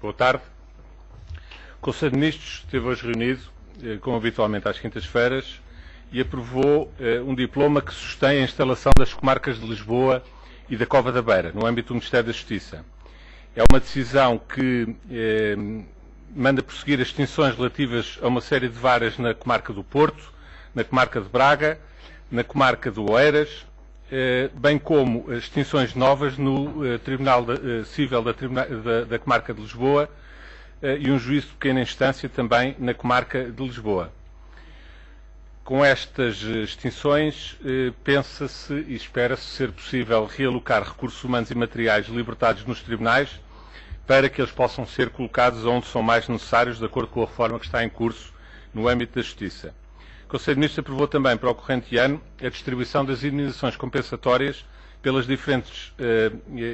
Boa tarde. O Conselho de Ministros esteve hoje reunido, como habitualmente às quintas-feiras, e aprovou um diploma que sustém a instalação das comarcas de Lisboa e da Cova da Beira, no âmbito do Ministério da Justiça. É uma decisão que manda prosseguir as extinções relativas a uma série de varas na comarca do Porto, na comarca de Braga, na comarca de Oeiras, bem como as extinções novas no Tribunal Cível da comarca de Lisboa e um juízo de pequena instância também na comarca de Lisboa. Com estas extinções, pensa-se e espera-se ser possível realocar recursos humanos e materiais libertados nos tribunais para que eles possam ser colocados onde são mais necessários, de acordo com a reforma que está em curso no âmbito da Justiça. O Conselho de Ministros aprovou também para o corrente ano a distribuição das indenizações compensatórias pelas diferentes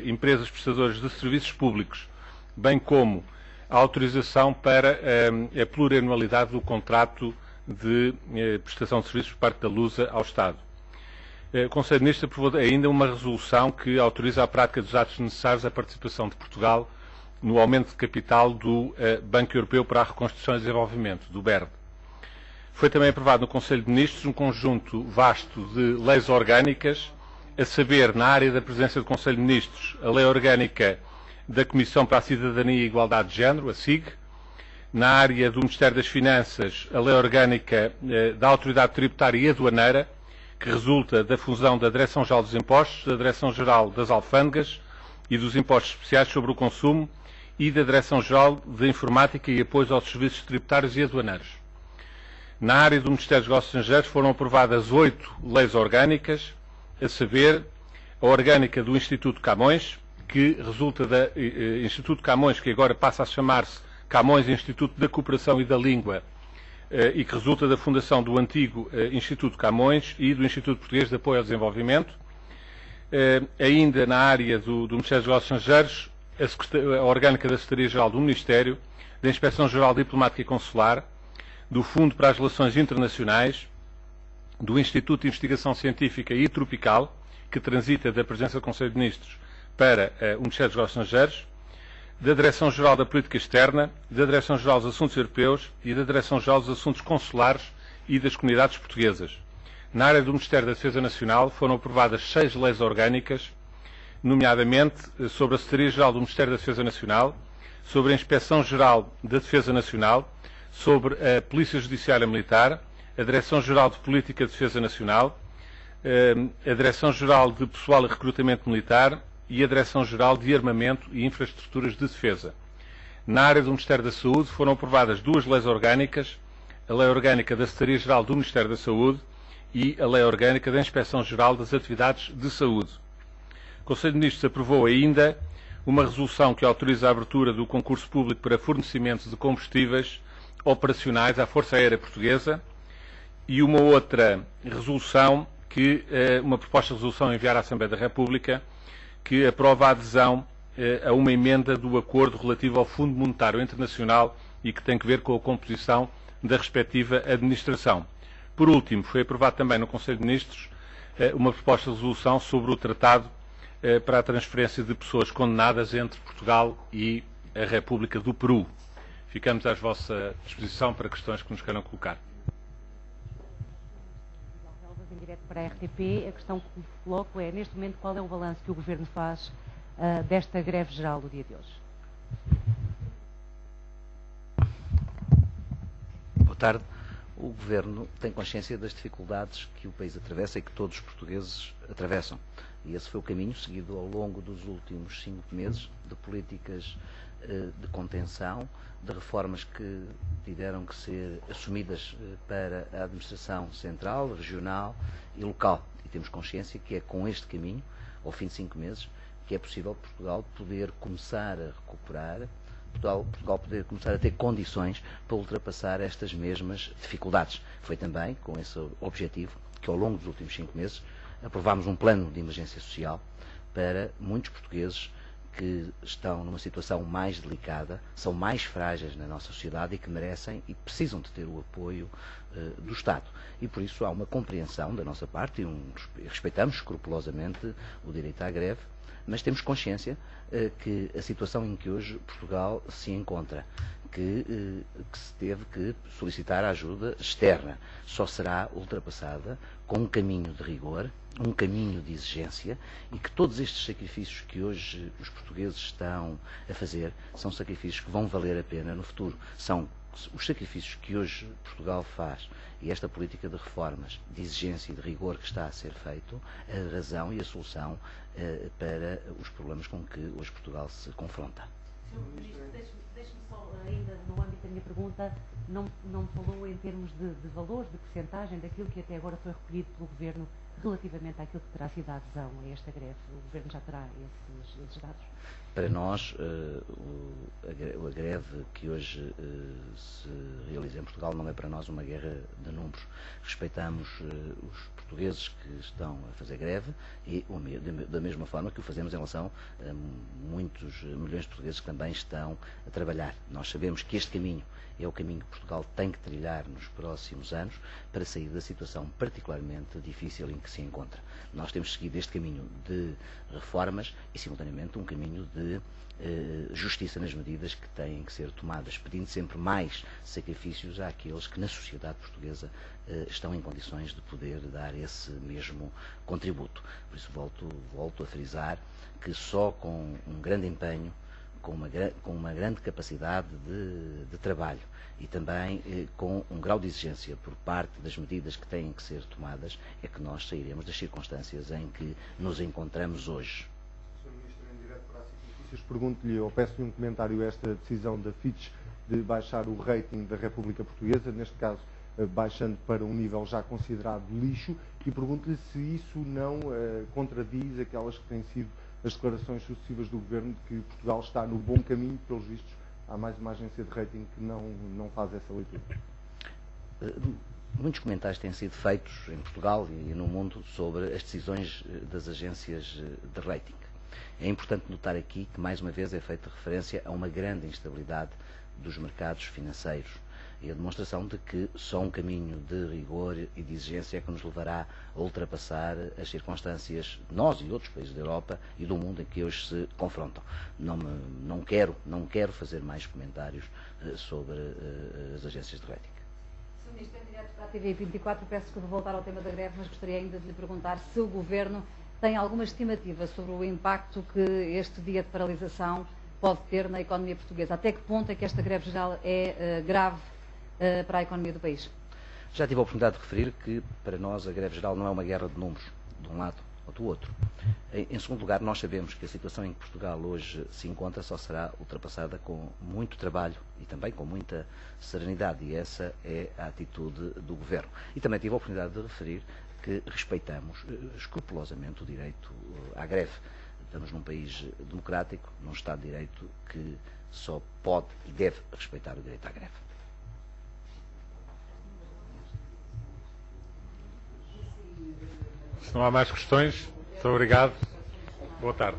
empresas prestadoras de serviços públicos, bem como a autorização para a plurianualidade do contrato de prestação de serviços por parte da Lusa ao Estado. O Conselho de Ministros aprovou ainda uma resolução que autoriza a prática dos atos necessários à participação de Portugal no aumento de capital do Banco Europeu para a Reconstrução e Desenvolvimento, do BERD. Foi também aprovado no Conselho de Ministros um conjunto vasto de leis orgânicas, a saber, na área da presença do Conselho de Ministros, a Lei Orgânica da Comissão para a Cidadania e Igualdade de Género, a SIG, na área do Ministério das Finanças, a Lei Orgânica da Autoridade Tributária e Aduaneira, que resulta da fusão da Direção-Geral dos Impostos, da Direção-Geral das Alfândegas e dos Impostos Especiais sobre o Consumo e da Direção-Geral da Informática e Apoio aos Serviços Tributários e Aduaneiros. Na área do Ministério dos Negócios Estrangeiros foram aprovadas 8 leis orgânicas, a saber, a Orgânica do Instituto Camões, que resulta da Instituto Camões, que agora passa a chamar-se Camões Instituto da Cooperação e da Língua, e que resulta da fundação do antigo Instituto Camões e do Instituto Português de Apoio ao Desenvolvimento. Ainda na área do Ministério dos Negócios Estrangeiros, a Orgânica da Secretaria-Geral do Ministério, da Inspeção-Geral Diplomática e Consular, do Fundo para as Relações Internacionais, do Instituto de Investigação Científica e Tropical, que transita da presença do Conselho de Ministros para o Ministério dos Negócios Estrangeiros, da Direção-Geral da Política Externa, da Direção-Geral dos Assuntos Europeus e da Direção-Geral dos Assuntos Consulares e das Comunidades Portuguesas. Na área do Ministério da Defesa Nacional foram aprovadas 6 leis orgânicas, nomeadamente sobre a Secretaria-Geral do Ministério da Defesa Nacional, sobre a Inspeção-Geral da Defesa Nacional, sobre a Polícia Judiciária Militar, a Direção-Geral de Política de Defesa Nacional, a Direção-Geral de Pessoal e Recrutamento Militar e a Direção-Geral de Armamento e Infraestruturas de Defesa. Na área do Ministério da Saúde foram aprovadas 2 leis orgânicas, a Lei Orgânica da Secretaria-Geral do Ministério da Saúde e a Lei Orgânica da Inspeção-Geral das Atividades de Saúde. O Conselho de Ministros aprovou ainda uma resolução que autoriza a abertura do concurso público para fornecimento de combustíveis operacionais à Força Aérea Portuguesa e uma outra resolução, uma proposta de resolução enviada à Assembleia da República, que aprova a adesão a uma emenda do acordo relativo ao Fundo Monetário Internacional e que tem que ver com a composição da respectiva administração. Por último, foi aprovado também no Conselho de Ministros uma proposta de resolução sobre o tratado para a transferência de pessoas condenadas entre Portugal e a República do Peru. Ficamos à vossa disposição para questões que nos queiram colocar. Em direto para a RTP, a questão que me coloco é, neste momento, qual é o balanço que o Governo faz desta greve geral do dia de hoje? Boa tarde. O Governo tem consciência das dificuldades que o país atravessa e que todos os portugueses atravessam. E esse foi o caminho seguido ao longo dos últimos 5 meses de políticas de contenção, de reformas que tiveram que ser assumidas para a administração central, regional e local. E temos consciência que é com este caminho, ao fim de 5 meses, que é possível Portugal poder começar a recuperar, Portugal poder começar a ter condições para ultrapassar estas mesmas dificuldades. Foi também com esse objetivo que ao longo dos últimos 5 meses aprovámos um plano de emergência social para muitos portugueses que estão numa situação mais delicada, são mais frágeis na nossa sociedade e que merecem e precisam de ter o apoio do Estado. E por isso há uma compreensão da nossa parte e respeitamos escrupulosamente o direito à greve, mas temos consciência que a situação em que hoje Portugal se encontra, que se teve que solicitar ajuda externa, só será ultrapassada com um caminho de rigor, um caminho de exigência, e que todos estes sacrifícios que hoje os portugueses estão a fazer são sacrifícios que vão valer a pena no futuro. São os sacrifícios que hoje Portugal faz e esta política de reformas, de exigência e de rigor que está a ser feito, a razão e a solução para os problemas com que hoje Portugal se confronta. Sr. Ministro, deixe-me só, ainda no âmbito da minha pergunta, não falou em termos de valores, de percentagem daquilo que até agora foi recolhido pelo Governo relativamente àquilo que terá sido a adesão a esta greve. O Governo já terá esses dados? Para nós, a greve que hoje se realiza em Portugal não é para nós uma guerra de números. Respeitamos os portugueses que estão a fazer greve e da mesma forma que o fazemos em relação a muitos milhões de portugueses que também estão a trabalhar. Nós sabemos que este caminho é o caminho que Portugal tem que trilhar nos próximos anos para sair da situação particularmente difícil em que se encontra. Nós temos seguido este caminho de reformas e, simultaneamente, um caminho de justiça nas medidas que têm que ser tomadas, pedindo sempre mais sacrifícios àqueles que na sociedade portuguesa estão em condições de poder dar esse mesmo contributo. Por isso volto a frisar que só com um grande empenho, com uma grande capacidade de trabalho e também com um grau de exigência por parte das medidas que têm que ser tomadas, é que nós sairemos das circunstâncias em que nos encontramos hoje. Sr. Ministro, em direto para a SIC Notícias, pergunto-lhe ou peço-lhe um comentário a esta decisão da Fitch de baixar o rating da República Portuguesa, neste caso baixando para um nível já considerado lixo, e pergunto-lhe se isso não contradiz aquelas que têm sido as declarações sucessivas do Governo de que Portugal está no bom caminho. Pelos vistos, há mais uma agência de rating que não faz essa leitura. Muitos comentários têm sido feitos em Portugal e no mundo sobre as decisões das agências de rating. É importante notar aqui que, mais uma vez, é feita referência a uma grande instabilidade dos mercados financeiros e a demonstração de que só um caminho de rigor e de exigência é que nos levará a ultrapassar as circunstâncias, nós e outros países da Europa e do mundo em que hoje se confrontam. Não quero fazer mais comentários sobre as agências de rating. Sr. Ministro, em direto para a TV 24, peço que vou voltar ao tema da greve, mas gostaria ainda de lhe perguntar se o Governo tem alguma estimativa sobre o impacto que este dia de paralisação pode ter na economia portuguesa. Até que ponto é que esta greve geral é grave para a economia do país? Já tive a oportunidade de referir que, para nós, a greve geral não é uma guerra de números, de um lado ou do outro. Em segundo lugar, nós sabemos que a situação em que Portugal hoje se encontra só será ultrapassada com muito trabalho e também com muita serenidade, e essa é a atitude do Governo. E também tive a oportunidade de referir que respeitamos escrupulosamente o direito à greve. Estamos num país democrático, num Estado de Direito que só pode e deve respeitar o direito à greve. Se não há mais questões, muito obrigado. Boa tarde.